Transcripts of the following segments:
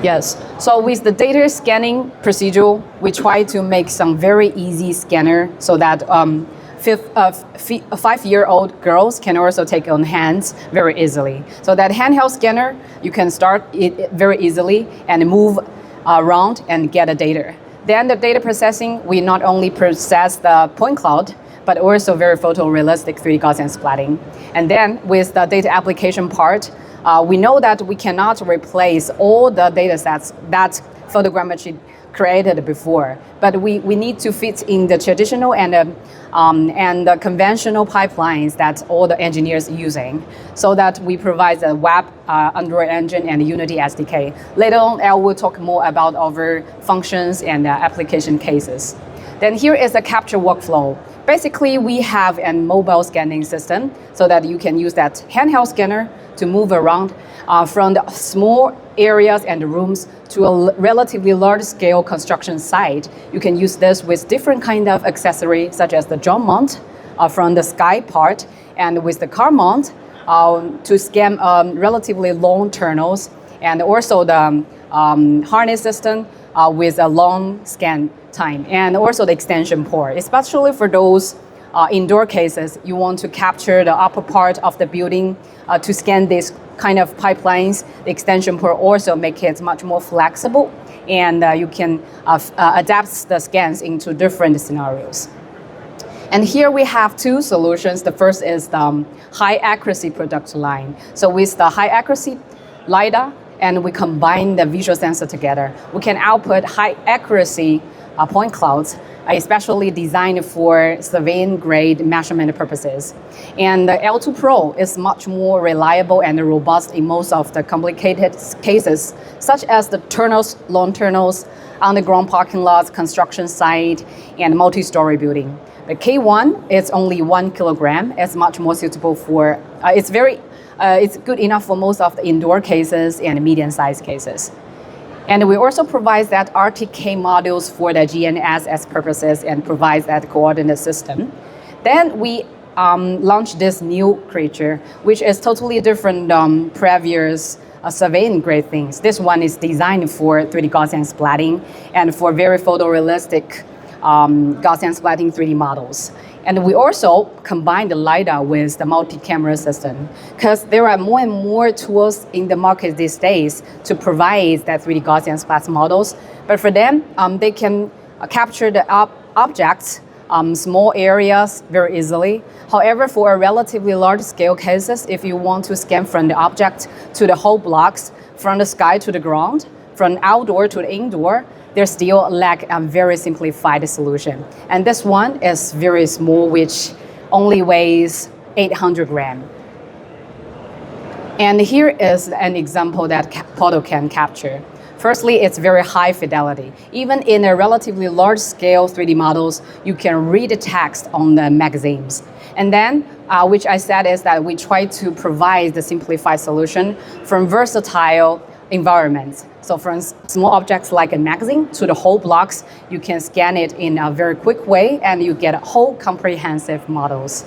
Yes. So with the data scanning procedure, we try to make some very easy scanner so that 5-year-old girls can also take on hands very easily. So that handheld scanner, you can start it very easily and move around and get the data. Then the data processing, we not only process the point cloud, but also very photorealistic 3D Gaussian splatting. And then with the data application part, we know that we cannot replace all the data sets that photogrammetry created before, but we need to fit in the traditional and the conventional pipelines that all the engineers using, so that we provide the web Android engine and Unity SDK. Later on, I will talk more about our functions and application cases. Then here is the capture workflow. Basically, we have a mobile scanning system so that you can use that handheld scanner to move around from the small areas and rooms to a relatively large-scale construction site. You can use this with different kind of accessory, such as the drum mount from the sky part, and with the car mount to scan relatively long tunnels, and also the harness system with a long scan time, and also the extension port, especially for those indoor cases. You want to capture the upper part of the building to scan this kind of pipelines. The extension port also make it much more flexible, and you can adapt the scans into different scenarios. And here we have two solutions. The first is the high accuracy product line. So with the high accuracy LiDAR, and we combine the visual sensor together, we can output high accuracy point clouds, especially designed for surveying grade measurement purposes. And the L2 Pro is much more reliable and robust in most of the complicated cases, such as the tunnels, long tunnels, underground parking lots, construction site, and multi-story building. The K1 is only 1 kilogram. It's much more suitable for, it's good enough for most of the indoor cases and medium-sized cases. And we also provide that RTK modules for the GNSS purposes and provides that coordinate system. Then we launched this new creature, which is totally different previous surveying grade things. This one is designed for 3D Gaussian splatting and for very photorealistic Gaussian splatting 3D models. And we also combine the LiDAR with the multi-camera system, because there are more and more tools in the market these days to provide that 3D Gaussian splat models. But for them, they can capture the objects, small areas very easily. However, for a relatively large scale cases, if you want to scan from the object to the whole blocks, from the sky to the ground, from outdoor to the indoor, there's still lack a very simplified solution. And this one is very small, which only weighs 800 grams. And here is an example that PortalCam capture. Firstly, it's very high fidelity. Even in a relatively large scale 3D models, you can read the text on the magazines. And then, which I said is that we try to provide the simplified solution from versatile environments. So from small objects like a magazine to the whole blocks, you can scan it in a very quick way and you get whole comprehensive models.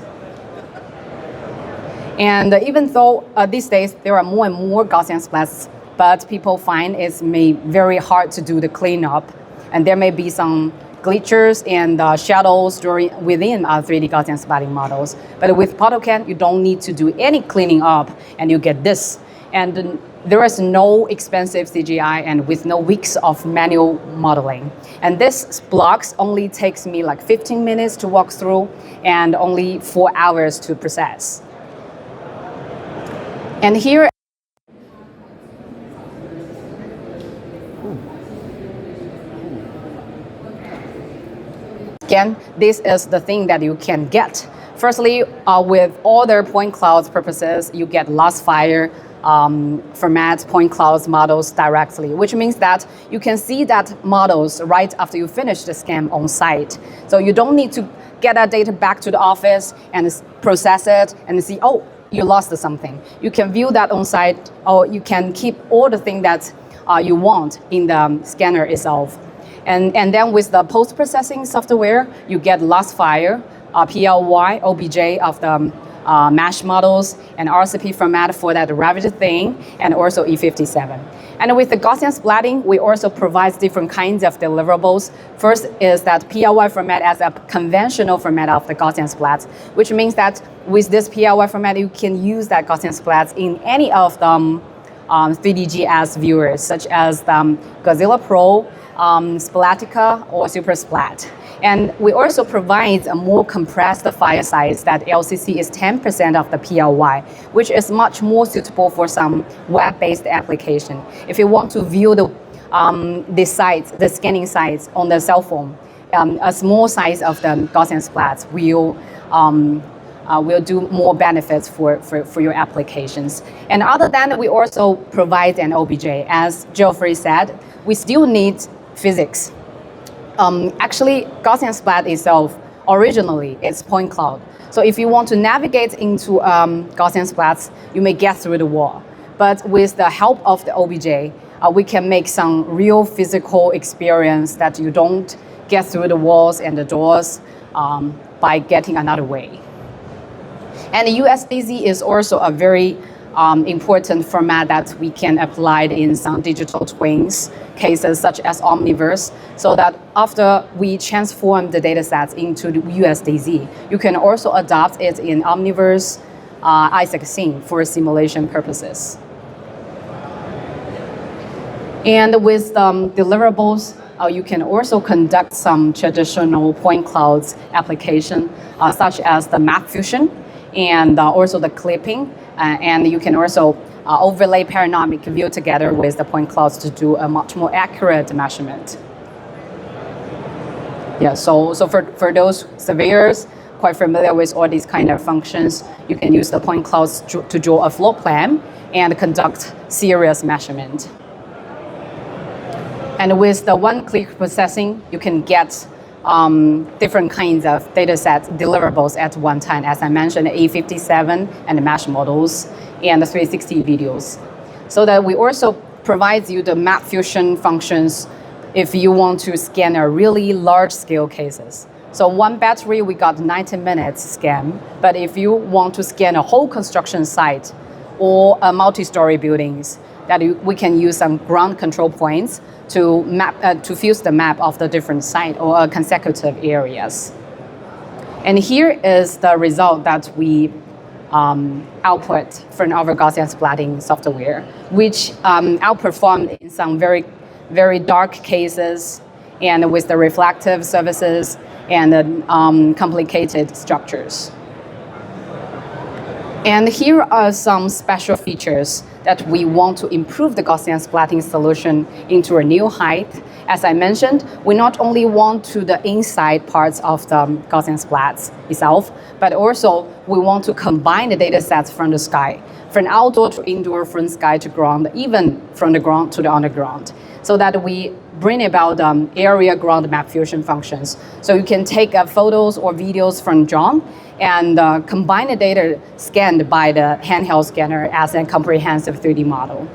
And even though these days there are more and more Gaussian splats, but people find it's very hard to do the cleanup, and there may be some glitches and shadows within 3D Gaussian splatting models. But with PortalCam, you don't need to do any cleaning up, and you get this. And there is no expensive CGI and with no weeks of manual modeling. And this blocks only takes me like 15 minutes to walk through and only 4 hours to process. And here, again, this is the thing that you can get. Firstly, with all their point clouds purposes, you get lost fire format point clouds models directly, which means that you can see that models right after you finish the scan on site. So you don't need to get that data back to the office and process it and see, oh, you lost something. You can view that on site, or you can keep all the things that you want in the scanner itself. And then with the post-processing software, you get lost file, PLY, OBJ of the mesh models, and RCP format for that ravaged thing, and also E57. And with the Gaussian splatting, we also provide different kinds of deliverables. First is that PLY format as a conventional format of the Gaussian splats, which means that with this PLY format, you can use that Gaussian splats in any of the 3DGS viewers, such as the Godzilla Pro, Splatica, or Super Splat. And we also provide a more compressed file size that LCC is 10% of the PLY, which is much more suitable for some web-based application. If you want to view the sites, the scanning sites on the cell phone, a small size of the Gaussian splats will do more benefits for your applications. And other than that, we also provide an OBJ. As Geoffrey said, we still need physics. Actually, Gaussian splat itself, originally, it's point cloud. So if you want to navigate into Gaussian splats, you may get through the wall. But with the help of the OBJ, we can make some real physical experience that you don't get through the walls and the doors by getting another way. And USDZ is also a very important format that we can apply in some digital twins cases such as Omniverse, so that after we transform the data sets into the USDZ, you can also adopt it in Omniverse Isaac scene for simulation purposes. And with deliverables, you can also conduct some traditional point clouds application, such as the map fusion and also the clipping. And you can also overlay panoramic view together with the point clouds to do a much more accurate measurement. Yeah, so for those surveyors quite familiar with all these kind of functions, you can use the point clouds to draw a floor plan and conduct serious measurement. And with the one-click processing, you can get different kinds of data set deliverables at one time. As I mentioned, E57 and the mesh models and the 360 videos. So that we also provide you the map fusion functions if you want to scan a really large scale cases. So one battery, we got 90 minutes scan. But if you want to scan a whole construction site or a multi-story buildings, that we can use some ground control points to map to fuse the map of the different site or consecutive areas. And here is the result that we output from our Gaussian splatting software, which outperformed in some very, very dark cases and with the reflective surfaces and complicated structures. And here are some special features that we want to improve the Gaussian splatting solution into a new height. As I mentioned, we not only want to the inside parts of the Gaussian splats itself, but also we want to combine the data sets from the sky, from outdoor to indoor, from sky to ground, even from the ground to the underground, so that we bring about area ground map fusion functions. So you can take photos or videos from drone and combine the data scanned by the handheld scanner as a comprehensive 3D model.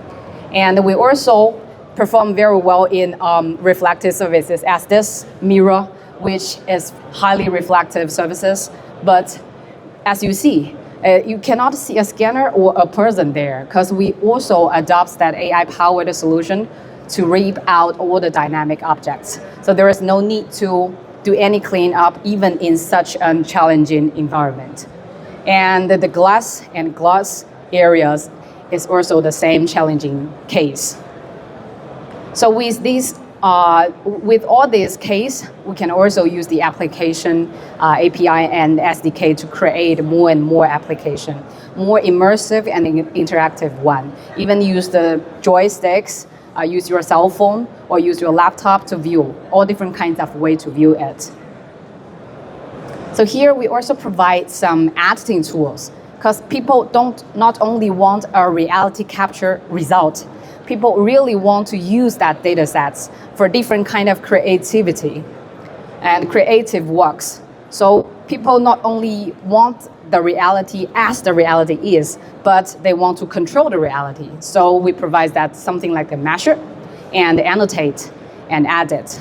And we also perform very well in reflective surfaces as this mirror, which is highly reflective surfaces. But as you see, you cannot see a scanner or a person there because we also adopt that AI-powered solution to reap out all the dynamic objects. So there is no need to do any cleanup, even in such a challenging environment. And the glass and gloss areas is also the same challenging case. So with these, with all this case, we can also use the application API and SDK to create more and more application, more immersive and interactive one. Even use the joysticks, use your cell phone or use your laptop to view, all different kinds of way to view it. So here we also provide some editing tools because people don't not only want a reality capture result, people really want to use that data sets for different kind of creativity and creative works. So people not only want the reality as the reality is, but they want to control the reality. So we provide that something like a measure and annotate and edit.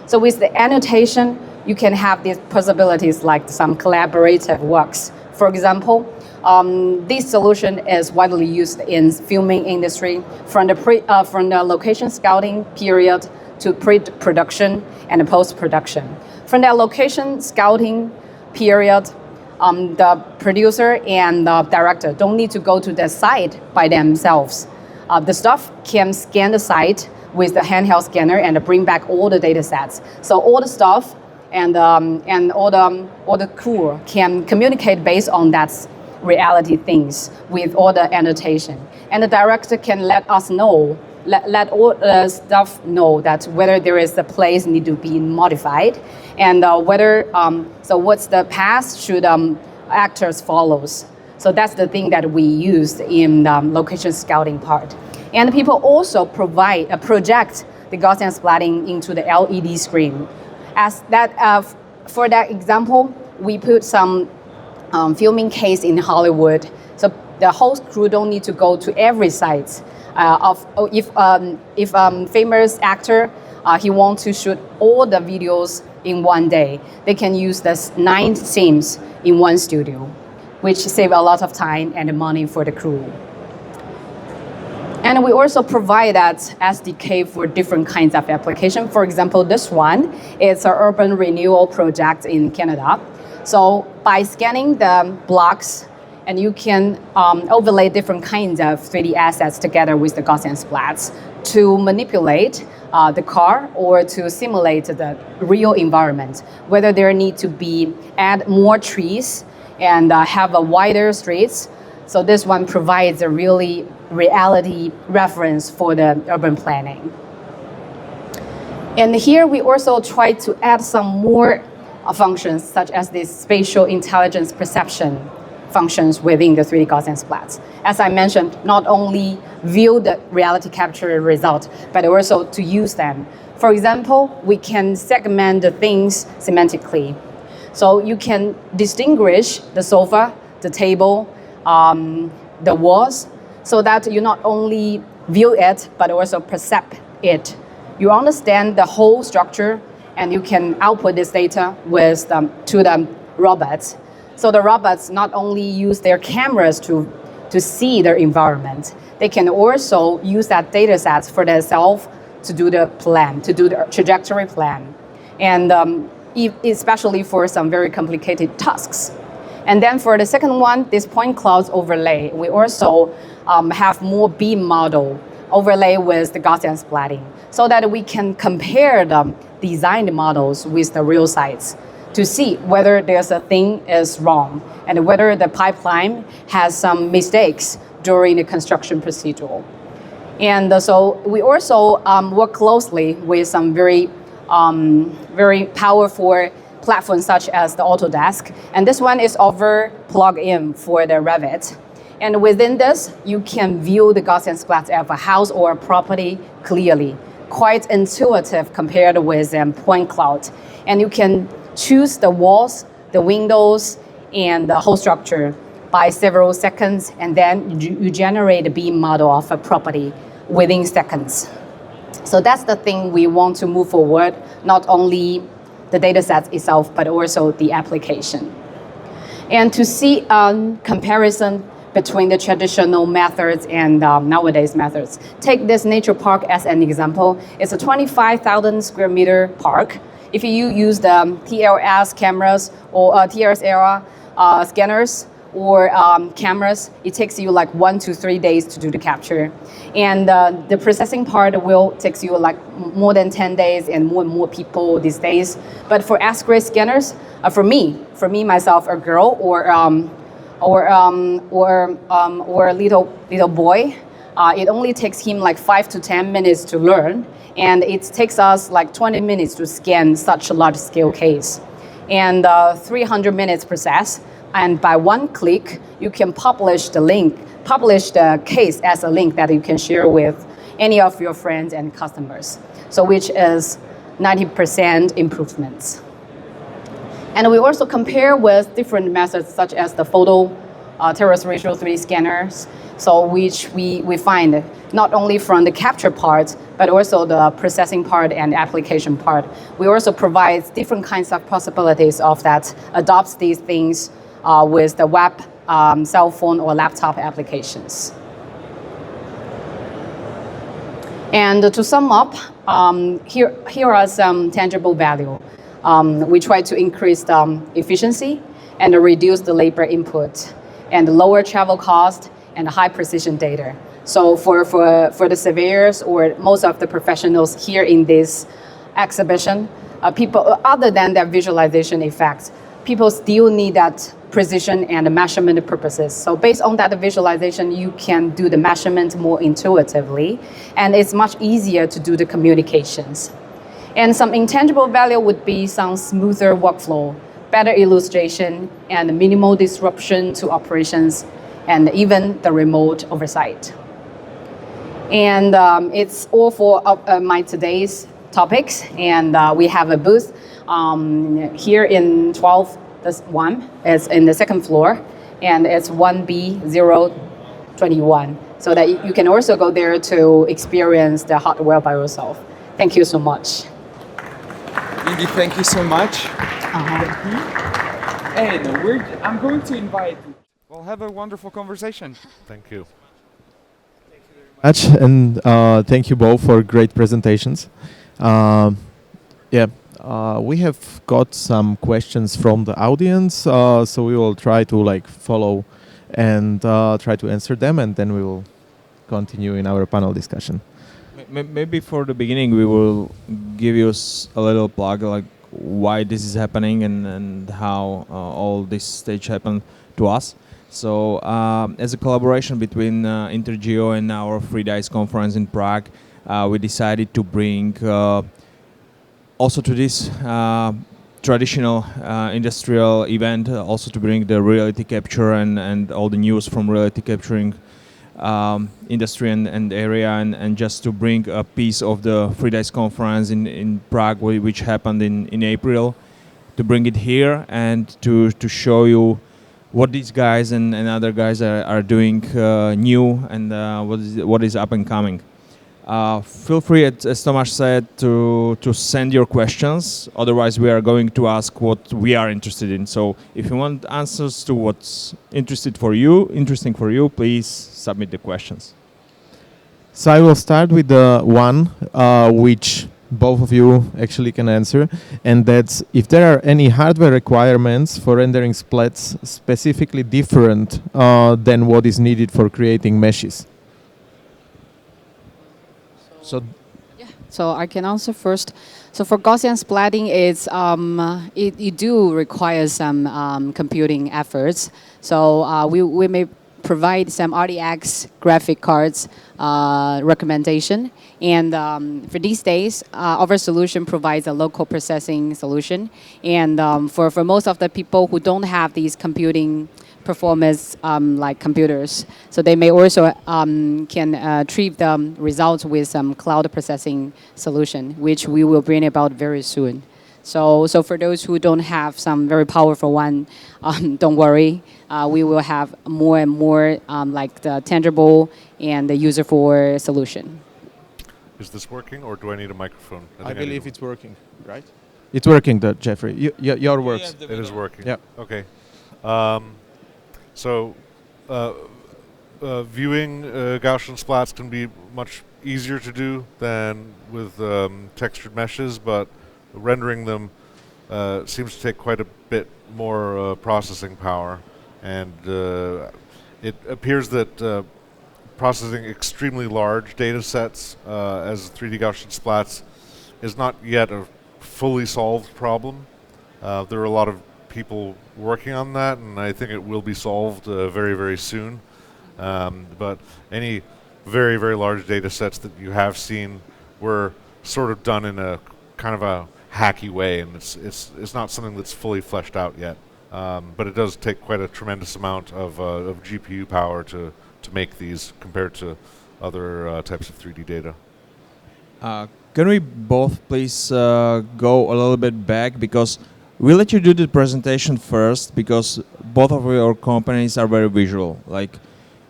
So with the annotation, you can have these possibilities like some collaborative works. For example, This solution is widely used in filming industry from the location scouting period to pre-production and post-production. From the location scouting period, the producer and the director don't need to go to the site by themselves. The staff can scan the site with the handheld scanner and bring back all the data sets. So all the staff and all the crew can communicate based on that reality things with all the annotation. And the director can let us know, let all the staff know that whether there is a place need to be modified and whether, so what's the path should actors follows. So that's the thing that we used in the location scouting part. And people also project the Gaussian splatting into the LED screen. As that, for that example, we put some filming case in Hollywood, so the whole crew don't need to go to every site. If famous actor he wants to shoot all the videos in one day, they can use this 9 scenes in one studio, which save a lot of time and money for the crew. And we also provide that SDK for different kinds of application. For example, this one is an urban renewal project in Canada. So by scanning the blocks, and you can overlay different kinds of 3D assets together with the Gaussian splats to manipulate the car or to simulate the real environment, whether there need to be add more trees and have a wider streets. So this one provides a really reality reference for the urban planning. And here we also try to add some more functions, such as this spatial intelligence perception functions within the 3D Gaussian splats. As I mentioned, not only view the reality capture result, but also to use them. For example, we can segment the things semantically. So you can distinguish the sofa, the table, the walls, so that you not only view it, but also perceive it. You understand the whole structure, and you can output this data to the robots. So the robots not only use their cameras to see their environment, they can also use that data sets for themselves to do the plan, to do the trajectory plan, and especially for some very complicated tasks. And then for the second one, this point clouds overlay, we also have more beam model overlay with the Gaussian splatting, so that we can compare the designed models with the real sites to see whether there's a thing is wrong and whether the pipeline has some mistakes during the construction procedure. And so we also work closely with some very powerful platforms such as the Autodesk. And this one is over plug-in for the Revit. And within this, you can view the Gaussian splats of a house or a property clearly, quite intuitive compared with point cloud. And you can choose the walls, the windows, and the whole structure by several seconds, and then you generate a beam model of a property within seconds. So that's the thing we want to move forward, not only the data set itself, but also the application. And to see a comparison between the traditional methods and nowadays methods. Take this nature park as an example. It's a 25,000 square meter park. If you use the TLS cameras or TLS era scanners or cameras, it takes you like 1 to 3 days to do the capture. And the processing part will take you like more than 10 days and more people these days. But for XGRIDS scanners, for me myself, a girl or a little boy, it only takes him like 5 to 10 minutes to learn, and it takes us like 20 minutes to scan such a large scale case, and 300 minutes process. And by one click, you can publish the case as a link that you can share with any of your friends and customers. So which is 90% improvements. And we also compare with different methods such as the photo terrestrial 3D scanners, so which we find not only from the capture part, but also the processing part and application part. We also provide different kinds of possibilities of that adopts these things with the web cell phone or laptop applications. And to sum up, here are some tangible value. We try to increase efficiency and reduce the labor input and lower travel cost and high precision data. So for the surveyors or most of the professionals here in this exhibition, people, other than their visualization effects, people still need that precision and measurement purposes. So based on that visualization, you can do the measurement more intuitively, and it's much easier to do the communications. And some intangible value would be some smoother workflow, better illustration, and minimal disruption to operations, and even the remote oversight. And it's all for my today's topics, and we have a booth here in 12-1. It's in the second floor, and it's 1B021, so that you can also go there to experience the hardware by yourself. Thank you so much. Mindy, thank you so much. And I'm going to invite you. We'll have a wonderful conversation. Thank you. Much, and thank you both for great presentations. We have got some questions from the audience, so we will try to follow and try to answer them, and then we will continue in our panel discussion. Maybe for the beginning, we will give you a little plug, like why this is happening and how all this stage happened to us. So as a collaboration between INTERGEO and our Free Dice conference in Prague, we decided to bring also to this traditional industrial event, also to bring the reality capture and all the news from reality capturing industry and area, and just to bring a piece of the Free Dice conference in Prague, which happened in April, to bring it here and to show you what these guys and other guys are doing new, and what is up and coming. Feel free, as Tomáš said, to send your questions. Otherwise, we are going to ask what we are interested in. So if you want answers to what's interesting for you, please submit the questions. So I will start with the one which both of you actually can answer, and that's if there are any hardware requirements for rendering splats specifically different than what is needed for creating meshes. So I can answer first. So for Gaussian splatting, it do require some computing efforts. So we may provide some RTX graphic cards recommendation. And for these days, our solution provides a local processing solution. And for most of the people who don't have these computing performance like computers, so they may also can retrieve the results with some cloud processing solution, which we will bring about very soon. So for those who don't have some very powerful one, don't worry. We will have more and more like the tangible and the user-for solution. Is this working, or do I need a microphone? I believe it's working, right? It's working, Jeffrey. Your works. It is working. Yeah. Okay. So viewing Gaussian splats can be much easier to do than with textured meshes, but rendering them seems to take quite a bit more processing power, and it appears that processing extremely large data sets as 3D Gaussian splats is not yet a fully solved problem. There are a lot of people working on that, and I think it will be solved very, very soon. But any very, very large data sets that you have seen were sort of done in a kind of a hacky way, and it's not something that's fully fleshed out yet. But it does take quite a tremendous amount of GPU power to make these compared to other types of 3D data. Can we both please go a little bit back, because we'll let you do the presentation first, because both of your companies are very visual. Like,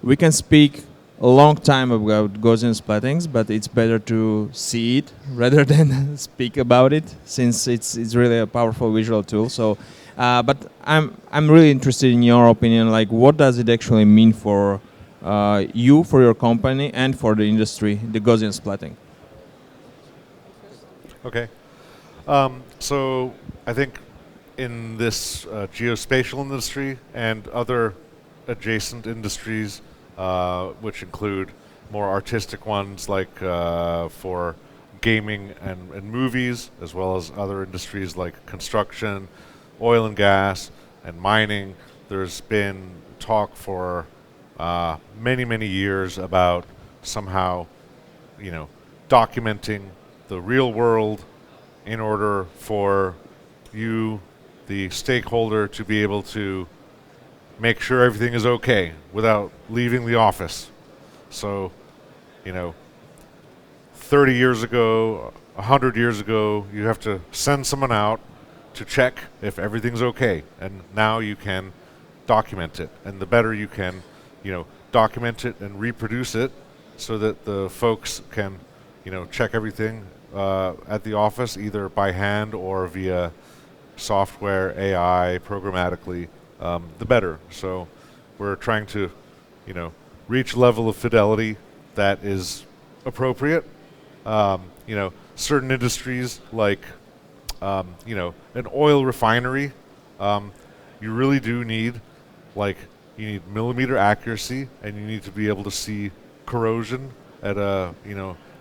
we can speak a long time about Gaussian splattings, but it's better to see it rather than speak about it, since it's really a powerful visual tool. So But I'm really interested in your opinion. Like, what does it actually mean for you, for your company, and for the industry, the Gaussian splatting? Okay. So I think in this geospatial industry and other adjacent industries, which include more artistic ones like for gaming and movies, as well as other industries like construction, oil and gas, and mining, there's been talk for many, many years about somehow, documenting the real world in order for you, the stakeholder, to be able to make sure everything is okay without leaving the office. So, 30 years ago, 100 years ago, you have to send someone out to check if everything's okay, and now you can document it. And the better you can, document it and reproduce it so that the folks can, check everything at the office, either by hand or via software, AI, programmatically, the better. So we're trying to, reach a level of fidelity that is appropriate. Certain industries like, an oil refinery, you really do need, you need millimeter accuracy, and you need to be able to see corrosion at a,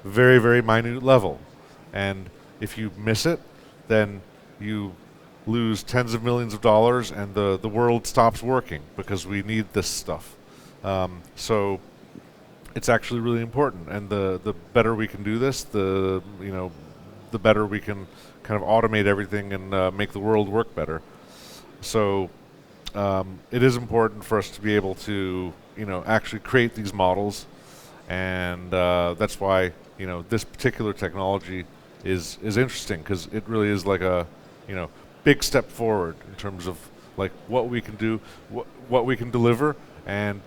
very, very minute level. And if you miss it, then you lose tens of millions of dollars, and the world stops working because we need this stuff. So it's actually really important, and the better we can do this, the better we can kind of automate everything and make the world work better. So it is important for us to be able to actually create these models, and that's why this particular technology is interesting, because it really is like a big step forward in terms of like what we can do, what we can deliver, and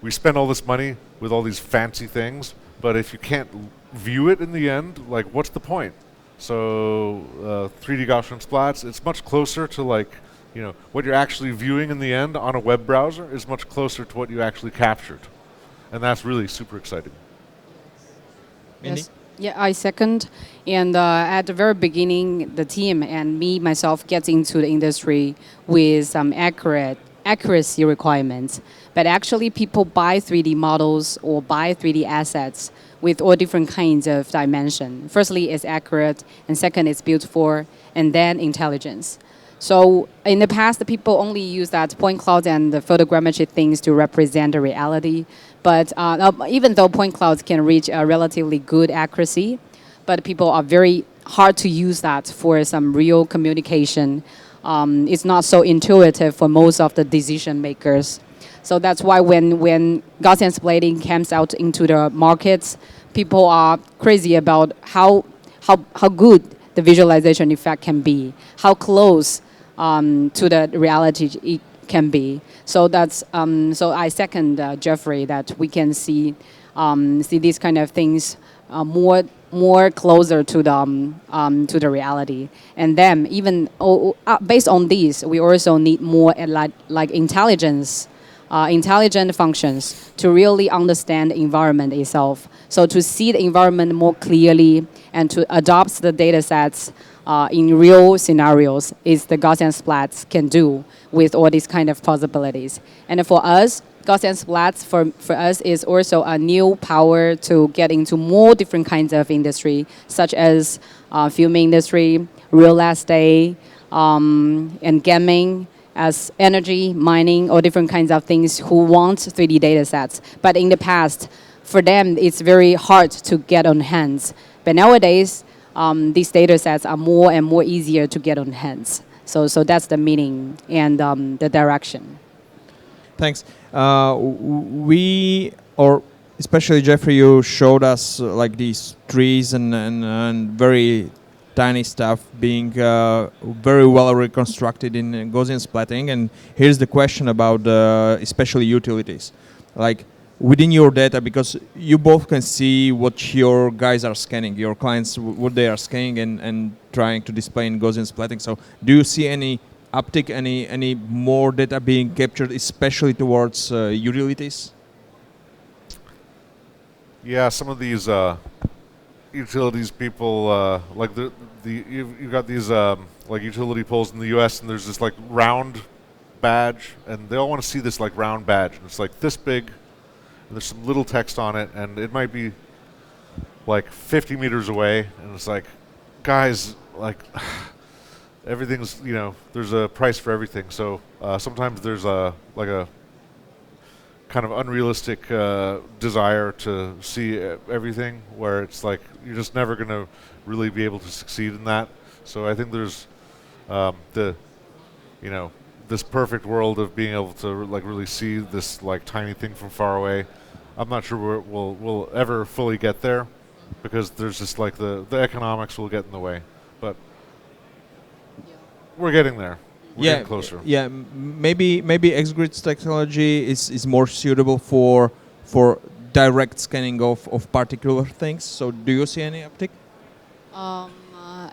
we spend all this money with all these fancy things, but if you can't view it in the end, what's the point? So 3D Gaussian splats, it's much closer to what you're actually viewing in the end on a web browser is much closer to what you actually captured, and that's really super exciting. Mindy? Yes. Yeah, I second. And at the very beginning, the team and me, myself, gets into the industry with some accuracy requirements. But actually, people buy 3D models or buy 3D assets with all different kinds of dimension. Firstly, it's accurate, and second, it's beautiful, and then intelligence. So in the past, the people only use that point clouds and the photogrammetry things to represent the reality. But even though point clouds can reach a relatively good accuracy, but people are very hard to use that for some real communication. It's not so intuitive for most of the decision makers. So that's why when Gaussian splatting comes out into the markets, people are crazy about how good the visualization effect can be, how close to the reality it can be. So that's so I second Jeffrey that we can see these kind of things more closer to the reality. And then even based on these, we also need more like intelligent functions to really understand the environment itself. So to see the environment more clearly and to adopt the data sets in real scenarios is the Gaussian splats can do with all these kind of possibilities. And for us, Gaussian splats for us is also a new power to get into more different kinds of industry, such as film industry, real estate, and gaming, as energy, mining, or different kinds of things who want 3D data sets. But in the past, for them, it's very hard to get on hands. But nowadays, these data sets are more and more easier to get on hands. So that's the meaning and the direction. Thanks. Or especially Jeffrey, you showed us like these trees and very tiny stuff being very well reconstructed in Gaussian splatting. And here's the question about especially utilities. Like, within your data, because you both can see what your guys are scanning, your clients, what they are scanning and trying to display in Gaussian splatting. So do you see any uptick, any more data being captured, especially towards utilities? Yeah, some of these utilities people like you've got these like utility poles in the U.S. and there's this like round badge, and they all want to see this like round badge, and it's like this big, and there's some little text on it, and it might be like 50 meters away, and it's like, guys, like everything's, you know, there's a price for everything. So sometimes there's a like a kind of unrealistic desire to see everything, where it's like you're just never going to really be able to succeed in that. So I think there's you know, this perfect world of being able to like really see this like tiny thing from far away. I'm not sure we'll ever fully get there, because there's just like the economics will get in the way, but we're getting there. We're getting closer. Yeah, maybe XGRIDS technology is more suitable for direct scanning of particular things. So do you see any uptick?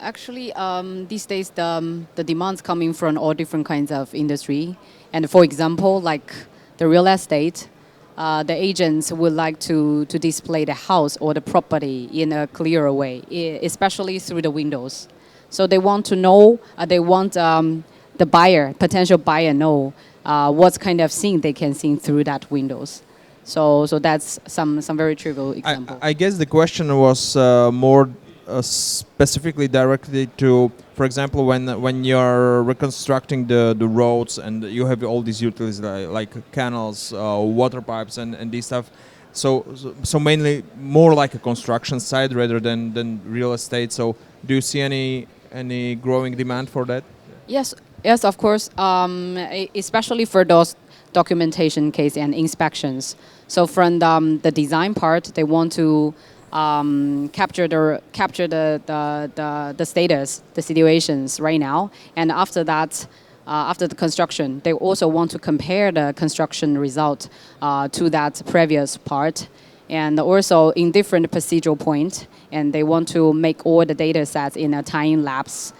Actually, these days the demand's coming from all different kinds of industry. And for example, like the real estate, the agents would like to display the house or the property in a clearer way, especially through the windows. So they want to know, the buyer, potential buyer, know what kind of thing they can see through that windows. So that's some very trivial example. I guess the question was more specifically directly to, for example, when you're reconstructing the roads and you have all these utilities like canals, water pipes, and this stuff. So mainly more like a construction site rather than real estate. So do you see any growing demand for that? Yes, of course. Especially for those documentation case and inspections. So from the design part, they want to capture the status, the situations right now, and after that, after the construction, they also want to compare the construction result to that previous part, and also in different procedural point, and they want to make all the data sets in a time-lapse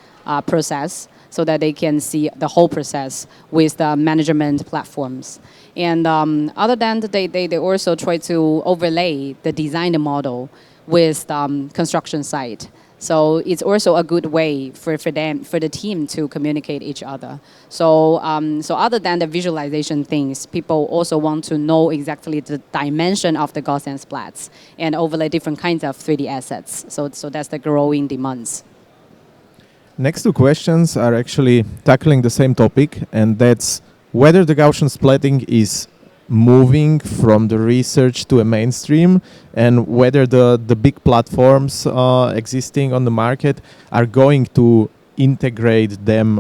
process, so that they can see the whole process with the management platforms. And other than that, they also try to overlay the design model with construction site. So it's also a good way for the team to communicate each other. So other than the visualization things, people also want to know exactly the dimension of the Gaussian splats and overlay different kinds of 3D assets. So that's the growing demands. Next two questions are actually tackling the same topic, and that's whether the Gaussian splatting is moving from the research to a mainstream, and whether the big platforms existing on the market are going to integrate them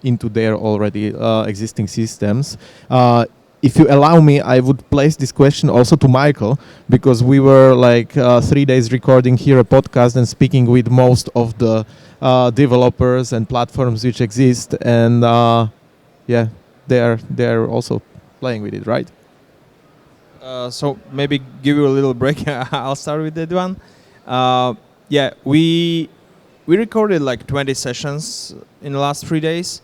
into their already existing systems. If you allow me, I would place this question also to Michael, because we were like 3 days recording here a podcast and speaking with most of the developers and platforms which exist, and yeah, they're also playing with it, right? So maybe give you a little break. I'll start with that one. Yeah, we recorded like 20 sessions in the last 3 days,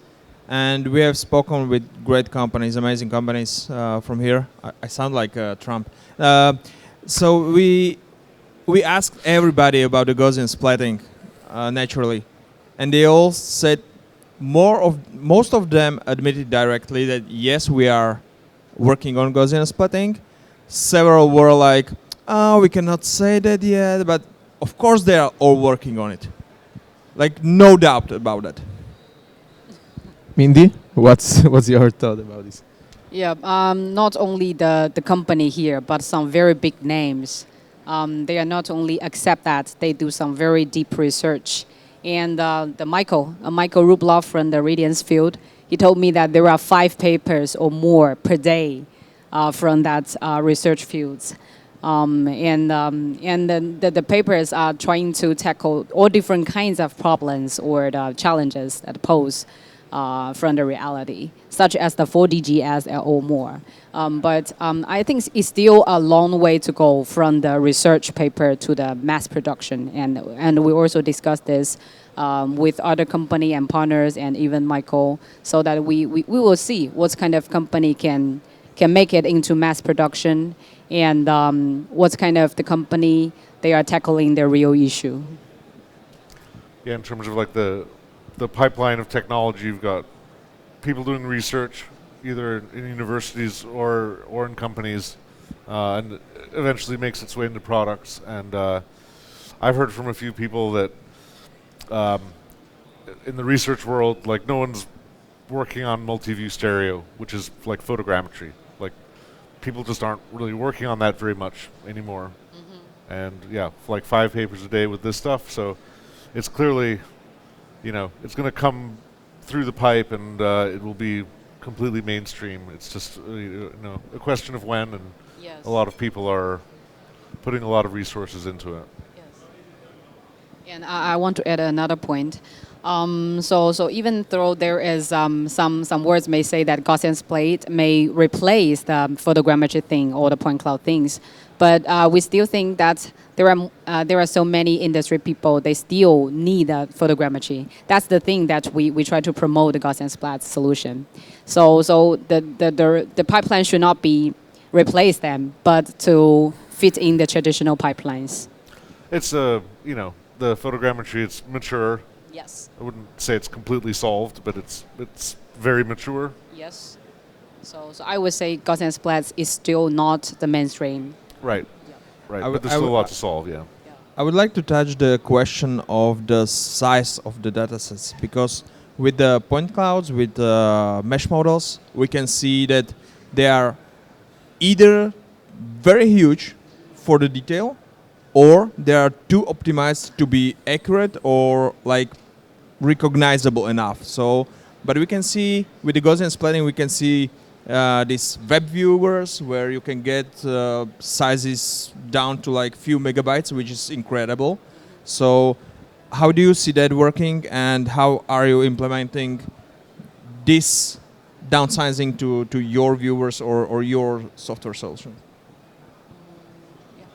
and we have spoken with great companies, amazing companies from here. I sound like Trump. So we asked everybody about the Gaussian splatting naturally, and they all said most of them admitted directly that yes, we are working on Gaussian splatting. Several were like, oh, we cannot say that yet, but of course they are all working on it. Like, no doubt about that. Mindy, what's your thought about this? Yeah, not only the company here, but some very big names. They are not only accept that, they do some very deep research. And the Michael Rubloff from the Radiance field, he told me that there are 5 papers or more per day from that research fields. And the papers are trying to tackle all different kinds of problems or the challenges that pose from the reality, such as the 4DGS or more. But I think it's still a long way to go from the research paper to the mass production. And we also discussed this with other company and partners and even Michael, so that we will see what kind of company can make it into mass production, and what kind of the company they are tackling their real issue. Yeah, in terms of like the pipeline of technology, you've got people doing research, either in universities or in companies, and eventually makes its way into products. And I've heard from a few people that in the research world, like no one's working on multi-view stereo, which is like photogrammetry. Like people just aren't really working on that very much anymore. And yeah, like 5 papers a day with this stuff. So it's clearly, it's going to come through the pipe, and it will be completely mainstream. It's just a question of when, and Yes. a lot of people are putting a lot of resources into it. And I want to add another point. So even though there is some words may say that Gaussian split may replace the photogrammetry thing or the point cloud things, but we still think that there are so many industry people, they still need photogrammetry. That's the thing that we try to promote the Gaussian splat solution. So the pipeline should not be replace them, but to fit in the traditional pipelines. It's the photogrammetry, it's mature. Yes. I wouldn't say it's completely solved, but it's very mature. Yes. So I would say Gaussian splats is still not the mainstream. Right. Right. I But there's I still a lot to solve, yeah. I would like to touch the question of the size of the datasets, because with the point clouds, with mesh models, we can see that they are either very huge for the detail, or they are too optimized to be accurate or like recognizable enough. So, but we can see with the Gaussian splatting, we can see these web viewers where you can get sizes down to like few megabytes, which is incredible. So how do you see that working, and how are you implementing this downsizing to your viewers or your software solution?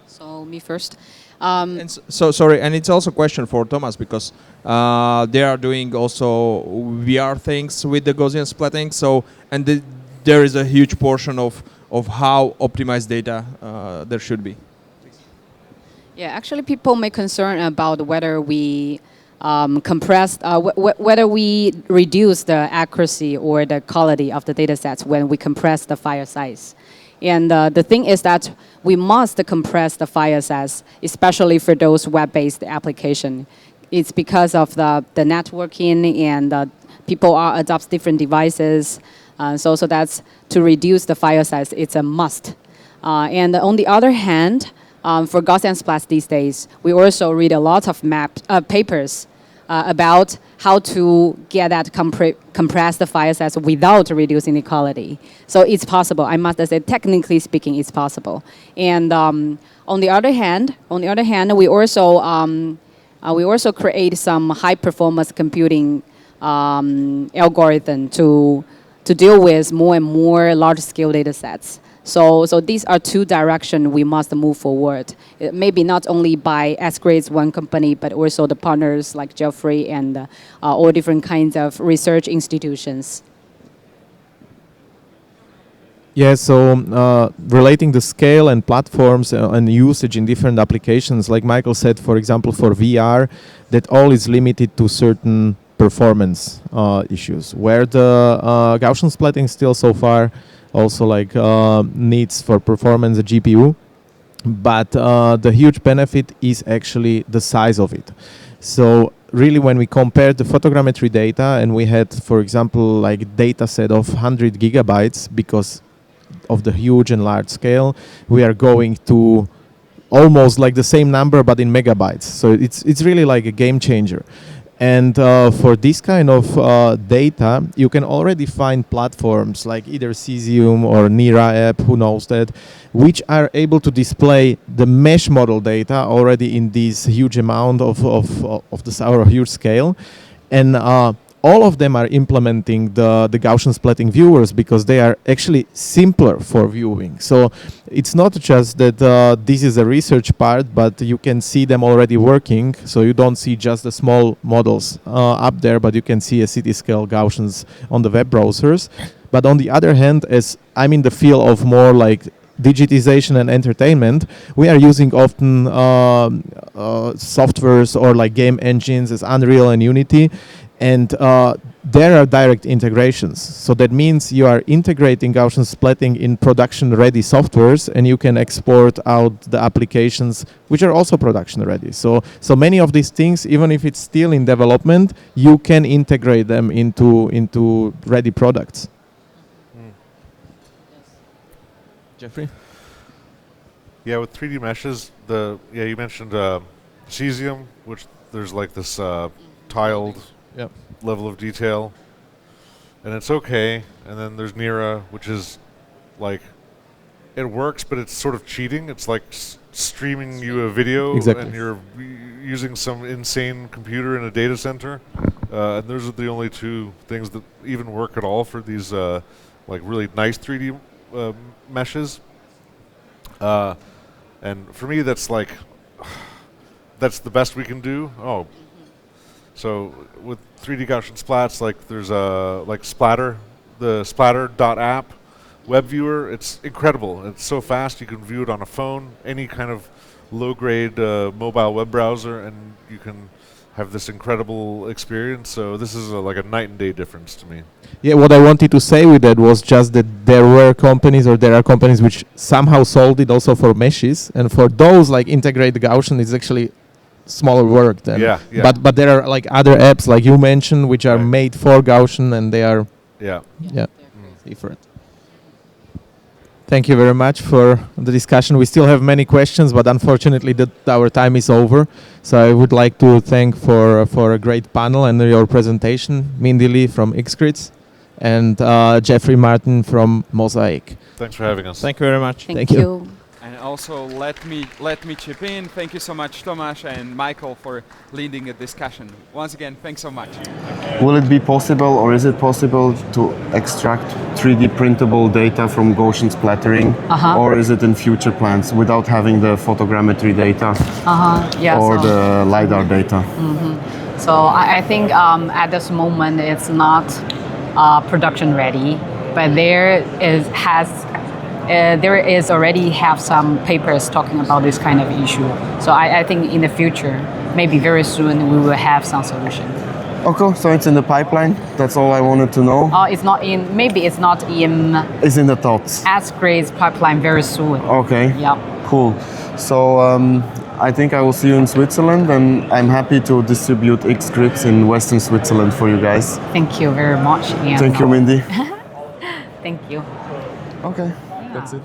So me first. And so sorry, and it's also a question for Thomas, because they are doing also VR things with the Gaussian splatting. So there is a huge portion of how optimized data there should be. Yeah, actually, people may concern about whether we whether we reduce the accuracy or the quality of the data sets when we compress the file size. And the thing is that we must compress the file size, especially for those web-based applications. It's because of the networking, and people adopt different devices. So that's to reduce the file size. It's a must. And on the other hand, for Gaussian splats these days, we also read a lot of papers about how to get that compressed file size without reducing the quality. So it's possible. I must say, technically speaking, it's possible. And on the other hand, we also create some high performance computing algorithm to deal with more and more large scale data sets. So these are two directions we must move forward. Maybe not only by XGRIDS, one company, but also the partners like Jeffrey and all different kinds of research institutions. Yeah, so relating the scale and platforms and usage in different applications, like Michael said, for example, for VR, that all is limited to certain performance issues, where the Gaussian splatting still so far also like needs for performance a GPU, but the huge benefit is actually the size of it. So really, when we compare the photogrammetry data, and we had, for example, like data set of 100 gigabytes because of the huge and large scale, we are going to almost like the same number but in megabytes. So it's really like a game changer. And for this kind of data, you can already find platforms like either Cesium or Nira app, who knows that, which are able to display the mesh model data already in this huge amount of the or huge scale. And all of them are implementing the Gaussian splatting viewers because they are actually simpler for viewing. So it's not just that this is a research part, but you can see them already working. So you don't see just the small models up there, but you can see a city-scale Gaussians on the web browsers. But on the other hand, as I'm in the field of more like digitization and entertainment, we are using often softwares or like game engines as Unreal and Unity. And there are direct integrations. So that means you are integrating Gaussian splatting in production-ready softwares, and you can export out the applications which are also production-ready. So many of these things, even if it's still in development, you can integrate them into ready products. Jeffrey? Yeah, with 3D meshes, you mentioned cesium, which there's like this tiled level of detail, and it's okay. And then there's Nira, which is like, it works, but it's sort of cheating. It's like streaming you a video, and you're using some insane computer in a data center. And those are the only two things that even work at all for these like really nice 3D meshes. And for me, that's like, that's the best we can do. So with 3D Gaussian splats, like there's like Splatter, the Splatter.app web viewer. It's incredible. It's so fast. You can view it on a phone, any kind of low-grade mobile web browser, and you can have this incredible experience. So this is like a night and day difference to me. Yeah, what I wanted to say with that was just that there are companies which somehow sold it also for meshes, and for those like integrate the Gaussian is actually smaller work then. But there are like other apps like you mentioned which are made for Gaussian, and they are different. Thank you very much for the discussion. We still have many questions, but unfortunately our time is over. So I would like to thank for a great panel and your presentation, Mindy Lee from XGRIDS and Jeffrey Martin from Mosaic. Thanks for having us. Thank you very much. Thank you. And also let me chip in. Thank you so much, Tomasz and Michael, for leading a discussion. Once again, thanks so much. Will it be possible, or is it possible to extract 3D printable data from Gaussian splattering, or is it in future plans without having the photogrammetry data or the LiDAR data? So I think at this moment it's not production ready, but there is already have some papers talking about this kind of issue. So I think in the future, maybe very soon, we will have some solution. Okay, so it's in the pipeline. That's all I wanted to know. It's not in. Maybe it's not in. It's in the thoughts. XGRIDS pipeline very soon. Okay. Yeah. Cool. So I think I will see you in Switzerland, and I'm happy to distribute XGRIDS in Western Switzerland for you guys. Thank you very much. Thank you, Mindy. Thank you. Okay. That's it.